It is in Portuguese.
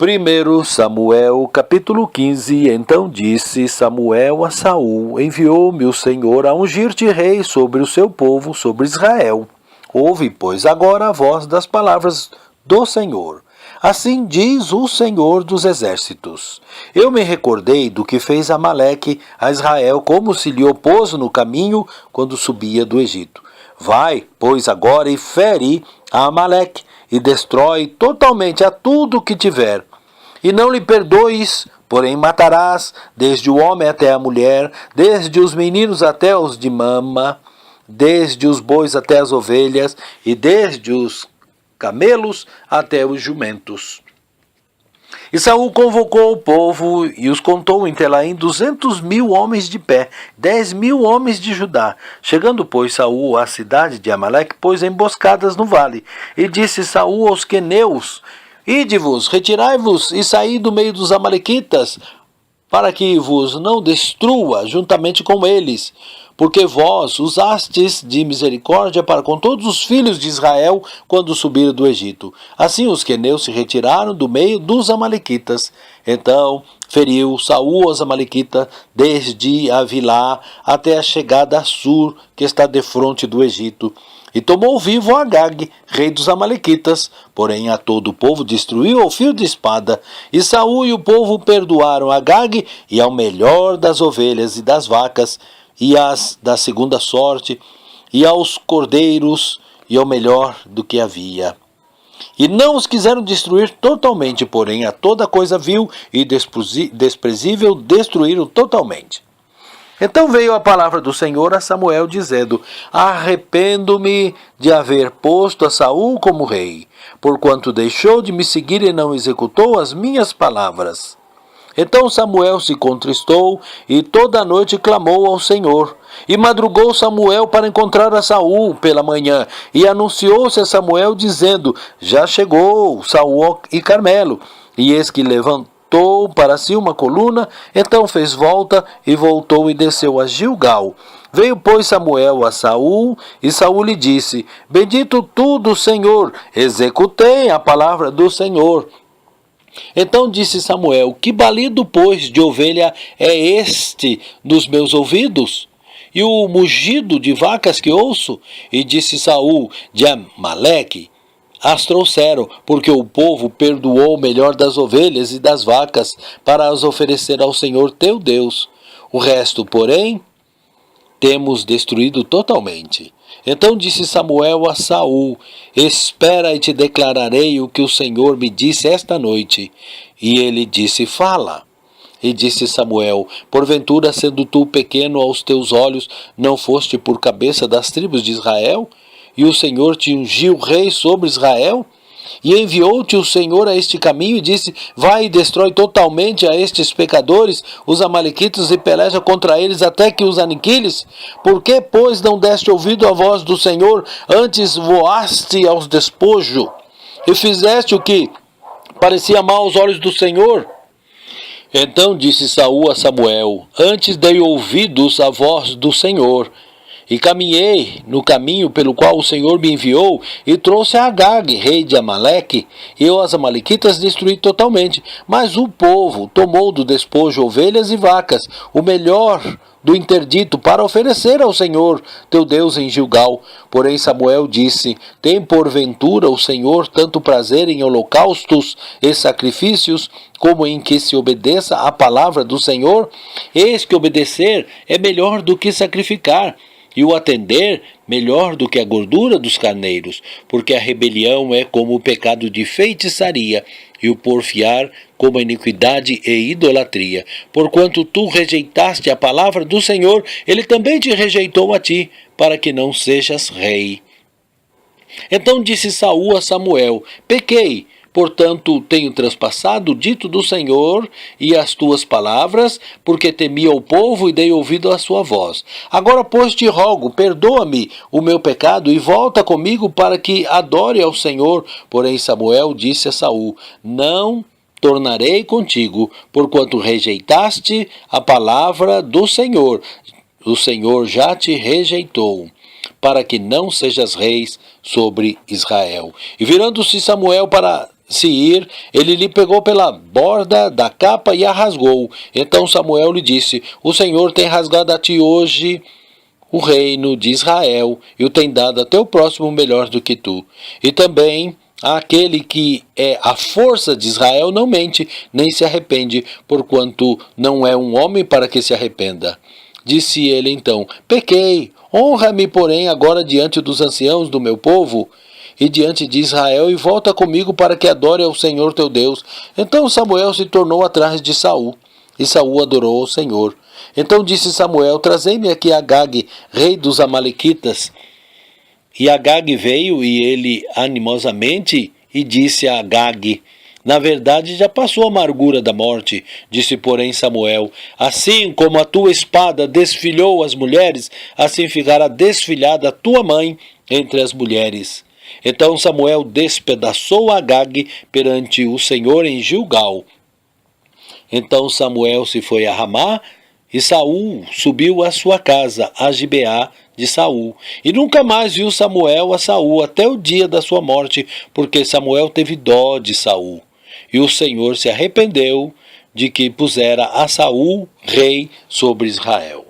1 Samuel, capítulo 15. Então disse Samuel a Saul: Enviou-me o Senhor a ungir-te rei sobre o seu povo, sobre Israel. Ouve, pois, agora a voz das palavras do Senhor. Assim diz o Senhor dos Exércitos: Eu me recordei do que fez Amaleque a Israel, como se lhe opôs no caminho quando subia do Egito. Vai, pois, agora e fere a Amaleque, e destrói totalmente a tudo que tiver. E não lhe perdoes, porém matarás, desde o homem até a mulher, desde os meninos até os de mama, desde os bois até as ovelhas, e desde os camelos até os jumentos. E Saul convocou o povo e os contou em Telaim 200.000 homens de pé, 10.000 homens de Judá. Chegando, pois, Saul à cidade de Amaleque, pôs emboscadas no vale. E disse Saul aos queneus: Ide-vos, retirai-vos e saí do meio dos amalequitas, para que vos não destrua juntamente com eles, porque vós usastes de misericórdia para com todos os filhos de Israel quando subiram do Egito. Assim os queneus se retiraram do meio dos amalequitas. Então feriu Saul os amalequitas desde Avilá até a chegada a Sur, que está defronte do Egito. E tomou vivo Agag, rei dos amalequitas, porém a todo o povo destruiu ao fio de espada. E Saul e o povo perdoaram Agag e ao melhor das ovelhas e das vacas, e as da segunda sorte, e aos cordeiros, e ao melhor do que havia. E não os quiseram destruir totalmente, porém a toda coisa vil e desprezível destruíram totalmente. Então veio a palavra do Senhor a Samuel, dizendo: Arrependo-me de haver posto a Saul como rei, porquanto deixou de me seguir e não executou as minhas palavras. Então Samuel se contristou e toda a noite clamou ao Senhor. E madrugou Samuel para encontrar a Saul pela manhã, e anunciou-se a Samuel, dizendo: Já chegou Saul e Carmelo. E eis que levantou para si uma coluna, então fez volta e voltou e desceu a Gilgal. Veio, pois, Samuel a Saul, e Saul lhe disse: Bendito tu do Senhor, executei a palavra do Senhor. Então disse Samuel: Que balido, pois, de ovelha é este nos meus ouvidos? E o mugido de vacas que ouço? E disse Saul: De Amaleque as trouxeram, porque o povo perdoou o melhor das ovelhas e das vacas, para as oferecer ao Senhor teu Deus. O resto, porém, temos destruído totalmente. Então disse Samuel a Saul: Espera e te declararei o que o Senhor me disse esta noite. E ele disse: Fala. E disse Samuel: Porventura, sendo tu pequeno aos teus olhos, não foste por cabeça das tribos de Israel? E o Senhor te ungiu rei sobre Israel? E enviou-te o Senhor a este caminho e disse: Vai e destrói totalmente a estes pecadores, os amalequitas, e peleja contra eles até que os aniquiles? Por que, pois, não deste ouvido à voz do Senhor, antes voaste aos despojos, e fizeste o que parecia mal aos olhos do Senhor? Então disse Saul a Samuel: Antes dei ouvidos à voz do Senhor, e caminhei no caminho pelo qual o Senhor me enviou, e trouxe a Agag, rei de Amaleque, e eu as amalequitas destruí totalmente. Mas o povo tomou do despojo ovelhas e vacas, o melhor do interdito, para oferecer ao Senhor teu Deus em Gilgal. Porém Samuel disse: Tem porventura o Senhor tanto prazer em holocaustos e sacrifícios, como em que se obedeça à palavra do Senhor? Eis que obedecer é melhor do que sacrificar, e o atender melhor do que a gordura dos carneiros, porque a rebelião é como o pecado de feitiçaria, e o porfiar como a iniquidade e idolatria. Porquanto tu rejeitaste a palavra do Senhor, ele também te rejeitou a ti, para que não sejas rei. Então disse Saul a Samuel: Pequei, portanto tenho transpassado o dito do Senhor e as tuas palavras, porque temia o povo e dei ouvido à sua voz. Agora, pois, te rogo, perdoa-me o meu pecado e volta comigo para que adore ao Senhor. Porém Samuel disse a Saul: Não tornarei contigo, porquanto rejeitaste a palavra do Senhor. O Senhor já te rejeitou, para que não sejas reis sobre Israel. E virando-se Samuel para se ir, ele lhe pegou pela borda da capa e a rasgou. Então Samuel lhe disse: O Senhor tem rasgado a ti hoje o reino de Israel e o tem dado a teu próximo melhor do que tu. E também aquele que é a força de Israel não mente, nem se arrepende, porquanto não é um homem para que se arrependa. Disse ele então: Pequei, honra-me, porém, agora diante dos anciãos do meu povo e diante de Israel, e volta comigo para que adore ao Senhor teu Deus. Então Samuel se tornou atrás de Saul, e Saul adorou ao Senhor. Então disse Samuel: Trazei-me aqui Agag, rei dos Amalequitas. E Agag veio, e ele animosamente, e disse a Agag: Na verdade já passou a amargura da morte. Disse, porém, Samuel: Assim como a tua espada desfilhou as mulheres, assim ficará desfilhada a tua mãe entre as mulheres. Então Samuel despedaçou Agag perante o Senhor em Gilgal. Então Samuel se foi a Ramá, e Saul subiu à sua casa, a Gibeá de Saul. E nunca mais viu Samuel a Saul até o dia da sua morte, porque Samuel teve dó de Saul. E o Senhor se arrependeu de que pusera a Saul rei sobre Israel.